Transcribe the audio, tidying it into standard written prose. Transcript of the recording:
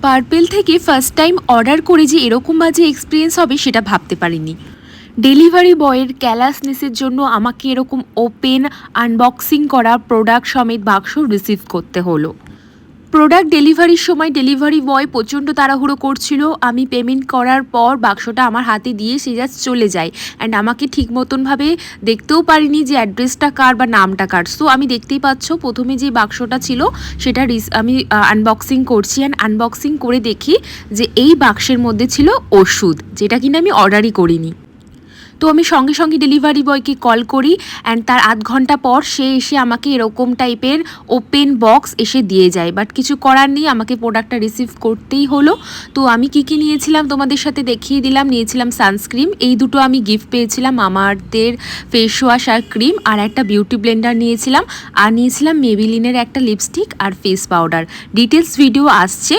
Purple থেকে first time order করে যে এরকম বাজে এক্সপিরিয়েন্স হবে সেটা ভাবতে পারিনি। ডেলিভারি বয়ের ক্যালাসনেসের জন্য আমাকে এরকম ওপেন আনবক্সিং করা প্রোডাক্ট সমেত বাক্স রিসিভ করতে হলো। প্রোডাক্ট ডেলিভারির সময় ডেলিভারি বয় প্রচণ্ড তাড়াহুড়ো করছিল। আমি পেমেন্ট করার পর বাক্সটা আমার হাতে দিয়ে সে জাস্ট চলে যায় অ্যান্ড আমাকে ঠিক মতনভাবে দেখতেও পারিনি যে অ্যাড্রেসটা কার বা নামটা কার। সো আমি দেখতেই পাচ্ছ প্রথমে যে বাক্সটা ছিল সেটা আমি আনবক্সিং করছি অ্যান্ড আনবক্সিং করে দেখি যে এই বাক্সের মধ্যে ছিল ওষুধ, যেটা কিনা আমি অর্ডারই করিনি। তো আমি সঙ্গে সঙ্গে ডেলিভারি বয়কে কল করি অ্যান্ড তার আধ ঘন্টা পর সে এসে আমাকে এরকম টাইপের ওপেন বক্স এসে দিয়ে যায়। বাট কিছু করার নেই, আমাকে প্রোডাক্টটা রিসিভ করতেই হলো। তো আমি কী নিয়েছিলাম তোমাদের সাথে দেখিয়ে দিলাম। নিয়েছিলাম সানস্ক্রিন, এই দুটো আমি গিফট পেয়েছিলাম, মামাআর্থের ফেস ওয়াশ আর ক্রিম, আর একটা বিউটি ব্লেন্ডার নিয়েছিলাম, আর নিয়েছিলাম মেবিলিনের একটা লিপস্টিক আর ফেস পাউডার। ডিটেলস ভিডিও আসছে,